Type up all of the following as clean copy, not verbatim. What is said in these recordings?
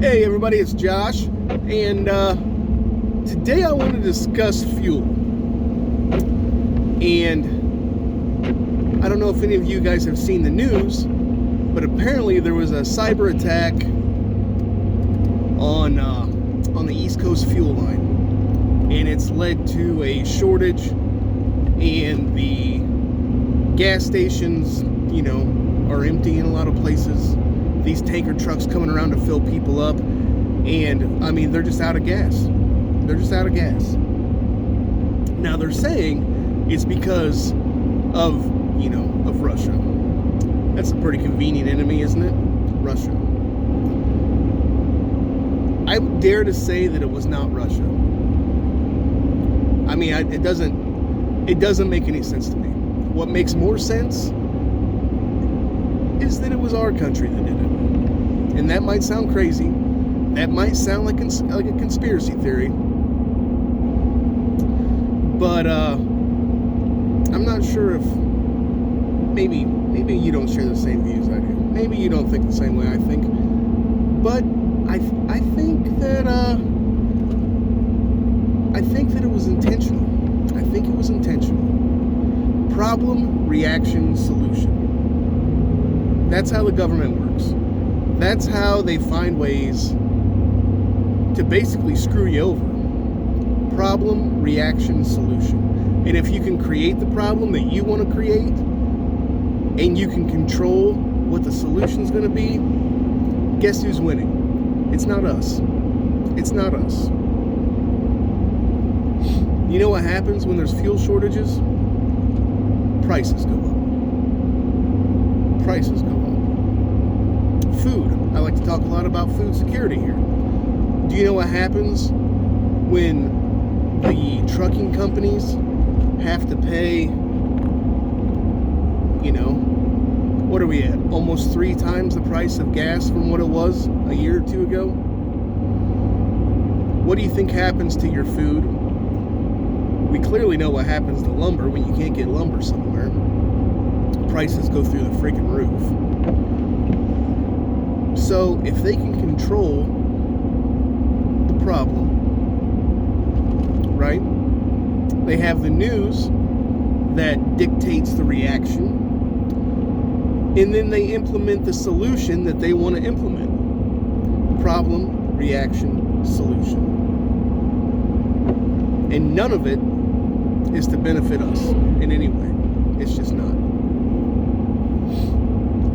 Hey everybody, it's Josh, and today I want to discuss fuel. And I don't know if any of you guys have seen the news, but apparently there was a cyber attack on the East Coast fuel line, and it's led to a shortage, and the gas stations, are empty in a lot of places. These tanker trucks coming around to fill people up, and I mean, they're just out of gas. They're just out of gas. Now they're saying it's because of Russia. That's a pretty convenient enemy, isn't it? Russia. I would dare to say that it was not Russia. I mean, it doesn't make any sense to me. What makes more sense is that it was our country that did it. And that might sound crazy. That might sound like a conspiracy theory. But I'm not sure if maybe you don't share the same views I do. Maybe you don't think the same way I think. But I think that it was intentional. I think it was intentional. Problem, reaction, solution. That's how the government works. That's how they find ways to basically screw you over. Problem, reaction, solution. And if you can create the problem that you want to create, and you can control what the solution's going to be, guess who's winning? It's not us. It's not us. You know what happens when there's fuel shortages? Prices go up. Prices go up. Food. I like to talk a lot about food security here. Do you know what happens when the trucking companies have to pay, what are we at? Almost 3 times the price of gas from what it was a year or two ago? What do you think happens to your food? We clearly know what happens to lumber when you can't get lumber somewhere. Prices go through the freaking roof. So if they can control the problem, right? They have the news that dictates the reaction, and then they implement the solution that they want to implement. Problem, reaction, solution. And none of it is to benefit us in any way. It's just not.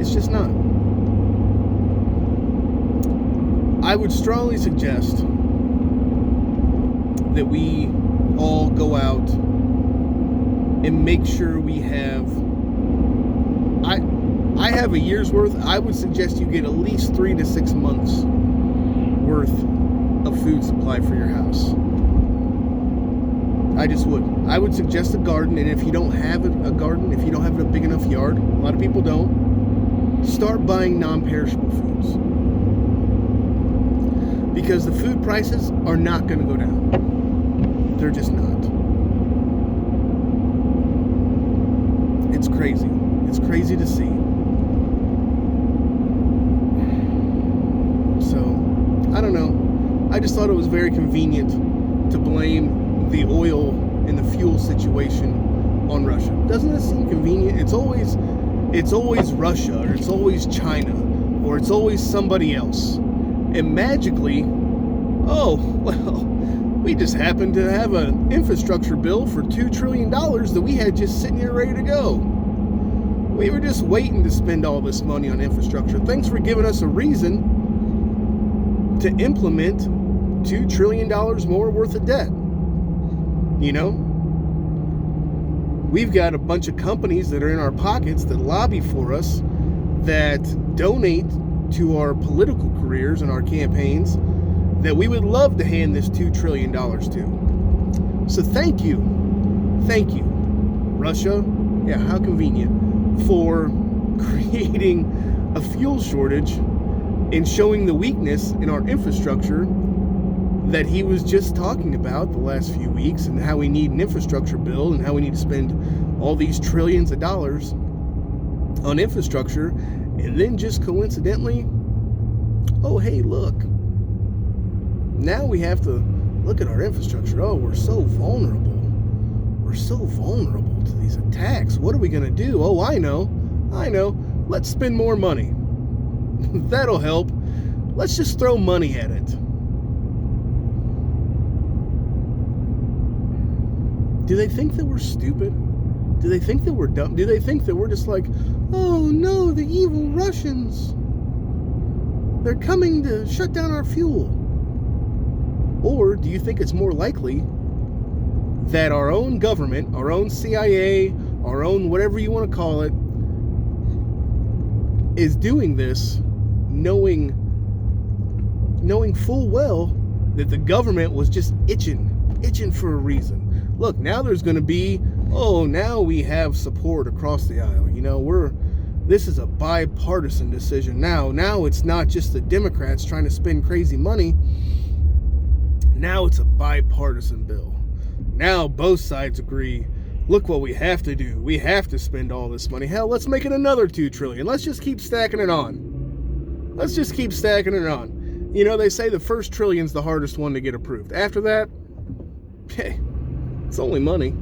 It's just not. I would strongly suggest that we all go out and make sure we have, I have a year's worth. I would suggest you get at least 3 to 6 months worth of food supply for your house. I just would. I would suggest a garden, and if you don't have a garden, if you don't have a big enough yard, a lot of people don't, start buying non-perishable foods. Because the food prices are not going to go down. They're just not. It's crazy. It's crazy to see. So, I don't know. I just thought it was very convenient to blame the oil and the fuel situation on Russia. Doesn't it seem convenient? It's always Russia, or it's always China, or it's always somebody else. And magically, we just happened to have an infrastructure bill for $2 trillion that we had just sitting here ready to go. We were just waiting to spend all this money on infrastructure. Thanks for giving us a reason to implement $2 trillion more worth of debt. We've got a bunch of companies that are in our pockets that lobby for us, that donate to our political careers and our campaigns, that we would love to hand this $2 trillion to. So thank you, Russia, how convenient, for creating a fuel shortage and showing the weakness in our infrastructure that he was just talking about the last few weeks, and how we need an infrastructure bill and how we need to spend all these trillions of dollars on infrastructure, and then just coincidentally, oh hey, look, Now we have to look at our infrastructure. Oh, we're so vulnerable. We're so vulnerable to these attacks. What are we going to do? Oh, I know. Let's spend more money. That'll help. Let's just throw money at it. Do they think that we're stupid? Do they think that we're dumb? Do they think that we're just like, oh no, the evil Russians, they're coming to shut down our fuel? Or do you think it's more likely that our own government, our own CIA, our own whatever you want to call it, is doing this knowing full well that the government was just itching for a reason? Look, now there's going to be, now we have support across the aisle. This is a bipartisan decision now. Now it's not just the Democrats trying to spend crazy money. Now it's a bipartisan bill. Now both sides agree, look what we have to do. We have to spend all this money. Hell, let's make it another $2 trillion. Let's just keep stacking it on. They say the first trillion's the hardest one to get approved. After that, hey, it's only money.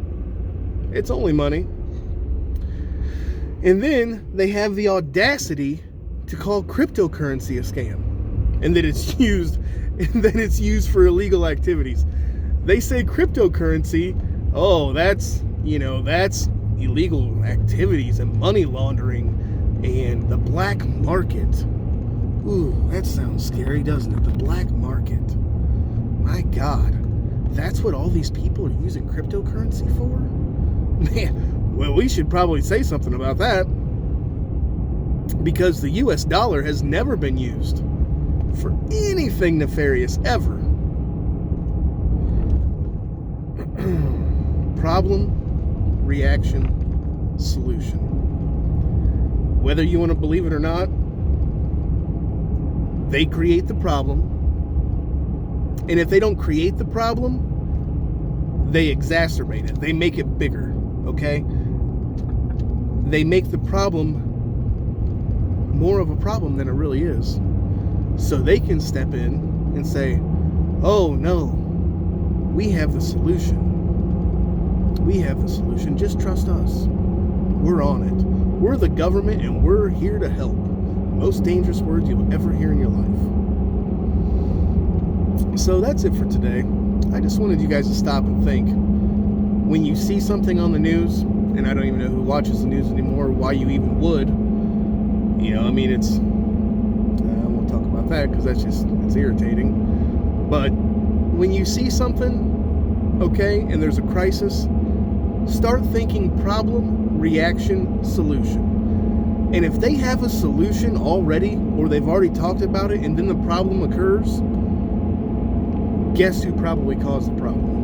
And then they have the audacity to call cryptocurrency a scam, and that it's used for illegal activities. They say cryptocurrency, that's illegal activities and money laundering and the black market. Ooh, that sounds scary, doesn't it? The black market. My God. That's what all these people are using cryptocurrency for? Man, well, we should probably say something about that, because the US dollar has never been used for anything nefarious ever. Problem, reaction, solution. Whether you want to believe it or not, they create the problem. And if they don't create the problem, they exacerbate it. They make it bigger, okay? They make the problem more of a problem than it really is. So they can step in and say, oh no, we have the solution. Just trust us. We're on it. We're the government and we're here to help. Most dangerous words you'll ever hear in your life. So that's it for today. I just wanted you guys to stop and think. When you see something on the news, and I don't even know who watches the news anymore, why you even would, it's, I won't talk about that because it's irritating. But when you see something, okay, and there's a crisis, start thinking problem, reaction, solution. And if they have a solution already, or they've already talked about it, and then the problem occurs, guess who probably caused the problem?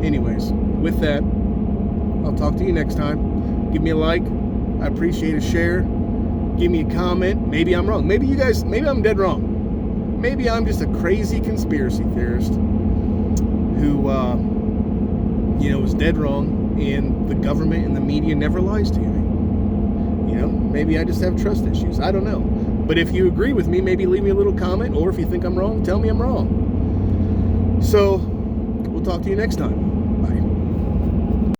Anyways, with that, I'll talk to you next time. Give me a like. I appreciate a share. Give me a comment. Maybe I'm wrong. Maybe I'm dead wrong. Maybe I'm just a crazy conspiracy theorist who, is dead wrong, and the government and the media never lies to you. Maybe I just have trust issues. I don't know. But if you agree with me, maybe leave me a little comment, or if you think I'm wrong, tell me I'm wrong. So, we'll talk to you next time. Bye.